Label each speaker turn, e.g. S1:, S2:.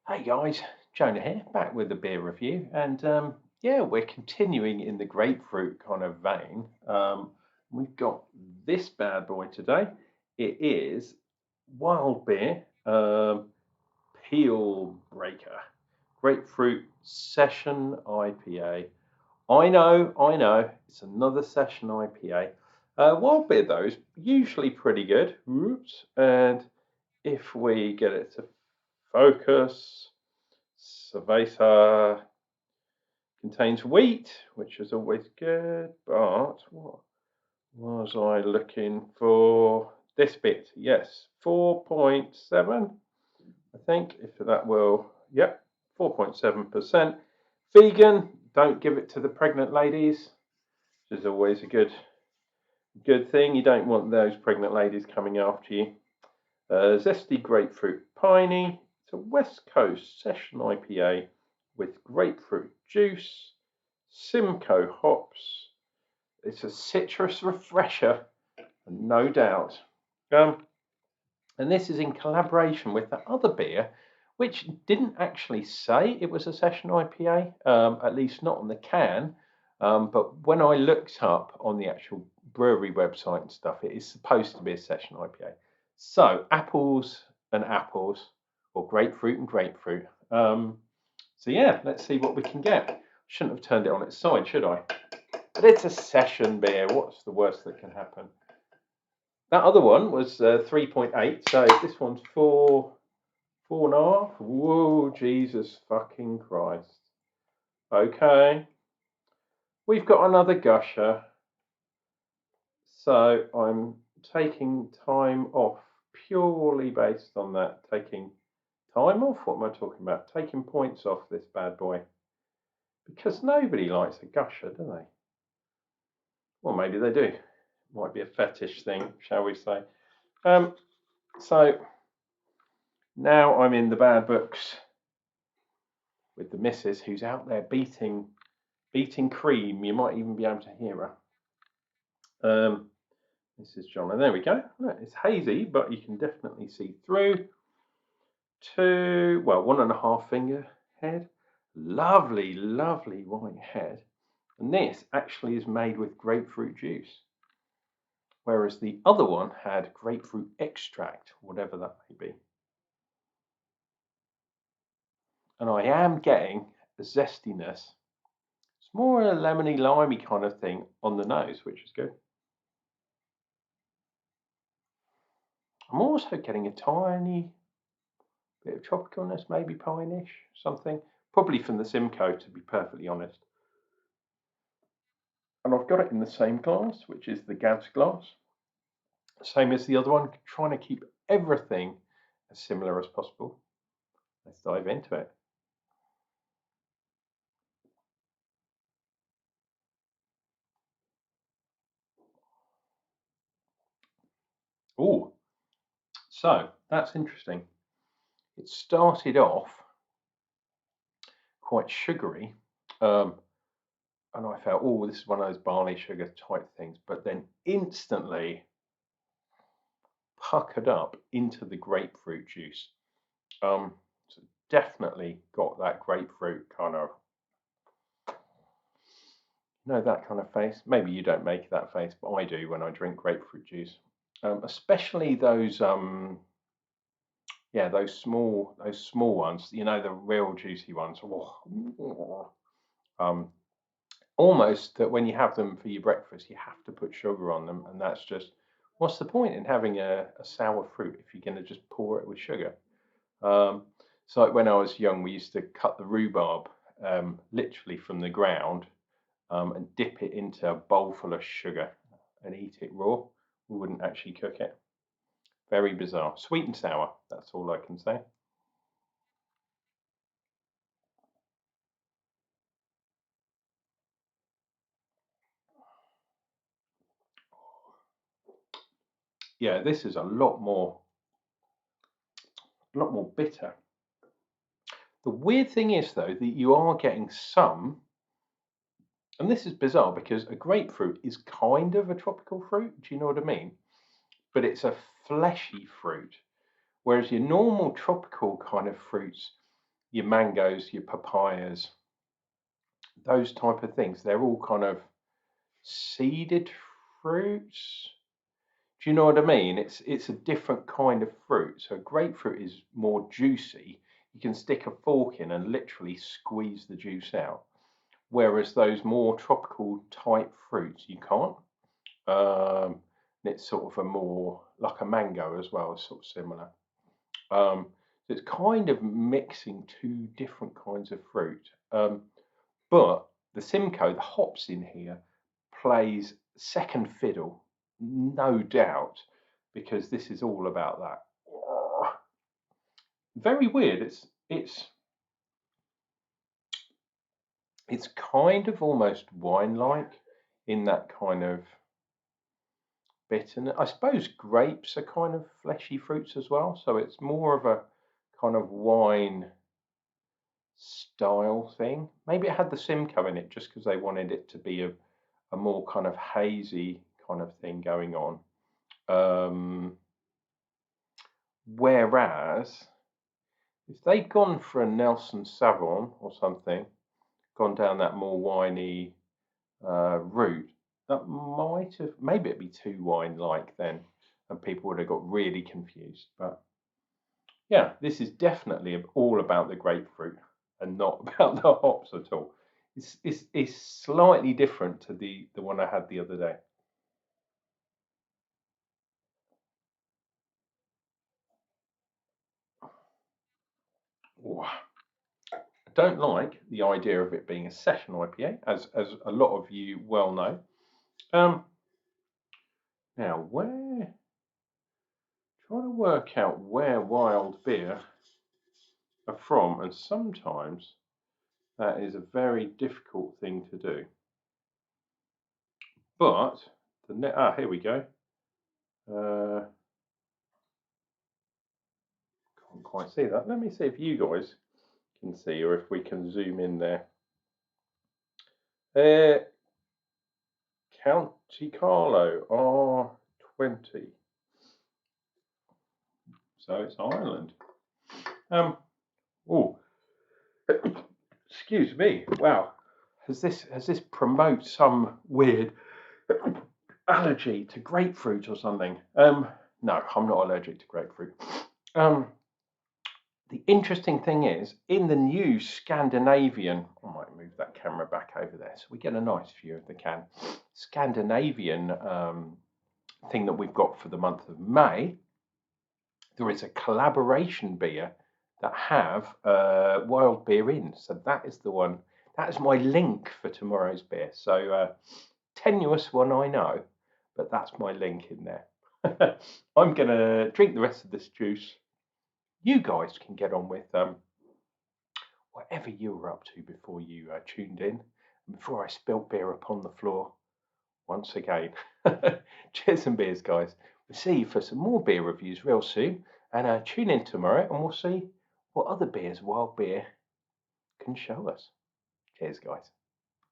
S1: Hey guys, Jonah here, back with a beer review, and yeah, we're continuing in the grapefruit kind of vein. We've got this bad boy today. It is wild beer, peel breaker, grapefruit session IPA. I know, it's another session IPA. Wild beer though is usually pretty good. Oops, and if we get it to focus. Cerveza contains wheat, which is always good, but what was I looking for? This bit, yes, 4.7, I think, if that will, yep, 4.7%. Vegan, don't give it to the pregnant ladies, which is always a good thing. You don't want those pregnant ladies coming after you. Zesty grapefruit piney. It's a West Coast session IPA with grapefruit juice, Simcoe hops. It's a citrus refresher, no doubt. And this is in collaboration with the other beer, which didn't actually say it was a session IPA, at least not on the can. But when I looked up on the actual brewery website and stuff, it is supposed to be a session IPA. So apples and apples, or grapefruit and grapefruit. So yeah, let's see what we can get. Shouldn't have turned it on its side, should I? But it's a session beer. What's the worst that can happen? That other one was 3.8, so this one's 4.5. Whoa, Jesus fucking Christ. Okay, we've got another gusher. So I'm taking time off purely based on that. Taking time off? What am I talking about? Taking points off this bad boy. Because nobody likes a gusher, do they? Well, maybe they do. Might be a fetish thing, shall we say. So now I'm in the bad books with the missus who's out there beating cream. You might even be able to hear her. This is John, and there we go. It's hazy, but you can definitely see through. 1.5 finger head. Lovely, lovely white head. And this actually is made with grapefruit juice, whereas the other one had grapefruit extract, whatever that may be. And I am getting a zestiness. It's more a lemony, limey kind of thing on the nose, which is good. I'm also getting a tiny bit of tropicalness, maybe pine-ish, something. Probably from the Simcoe, to be perfectly honest. And I've got it in the same glass, which is the Gav's glass. Same as the other one, trying to keep everything as similar as possible. Let's dive into it. Oh, so that's interesting. It started off quite sugary, and I felt, oh, this is one of those barley sugar type things, but then instantly puckered up into the grapefruit juice. So definitely got that grapefruit kind of, that kind of face. Maybe you don't make that face, but I do when I drink grapefruit juice. Especially those those small ones, the real juicy ones. Almost that when you have them for your breakfast, you have to put sugar on them, and that's just, what's the point in having a sour fruit if you're going to just pour it with sugar? So like when I was young, we used to cut the rhubarb literally from the ground and dip it into a bowl full of sugar and eat it raw. We wouldn't actually cook it. Very bizarre. Sweet and sour, that's all I can say. Yeah, this is a lot more bitter. The weird thing is though that you are getting some, and this is bizarre because a grapefruit is kind of a tropical fruit, do you know what I mean? But it's a fleshy fruit, whereas your normal tropical kind of fruits your mangoes, your papayas, those type of things. They're all kind of seeded fruits. Do you know what I mean? It's a different kind of fruit. So grapefruit is more juicy. You can stick a fork in and literally squeeze the juice out. Whereas those more tropical type fruits, you can't. It's sort of a more like a mango as well, sort of similar. So it's kind of mixing two different kinds of fruit. But the Simcoe, the hops in here, plays second fiddle, no doubt, because this is all about that. Very weird. It's kind of almost wine-like in that kind of bitterness. I suppose grapes are kind of fleshy fruits as well, so it's more of a kind of wine style thing. Maybe it had the Simcoe in it just because they wanted it to be a more kind of hazy kind of thing going on. Whereas if they'd gone for a Nelson Sauvignon or something, gone down that more winey route, that might have, maybe it'd be too wine-like then, and people would have got really confused. But yeah, this is definitely all about the grapefruit and not about the hops at all. It's slightly different to the one I had the other day. Ooh, I don't like the idea of it being a session IPA, as a lot of you well know. Now, trying to work out where wild beer are from, and sometimes that is a very difficult thing to do. But here we go. Can't quite see that. Let me see if you guys can see, or if we can zoom in there. County Carlo R20. So it's Ireland. Oh, excuse me. Wow. Has this promote some weird allergy to grapefruit or something? No, I'm not allergic to grapefruit. The interesting thing is, in the new Scandinavian, I might move that camera back over there so we get a nice view of the can. Scandinavian thing that we've got for the month of May, there is a collaboration beer that have wild beer in. So that is the one, that is my link for tomorrow's beer. So tenuous one, I know, but that's my link in there. I'm going to drink the rest of this juice. You guys can get on with whatever you were up to before you tuned in, and before I spilt beer upon the floor once again. Cheers and beers, guys. We'll see you for some more beer reviews real soon, and tune in tomorrow and we'll see what other beers wild beer can show us. Cheers, guys.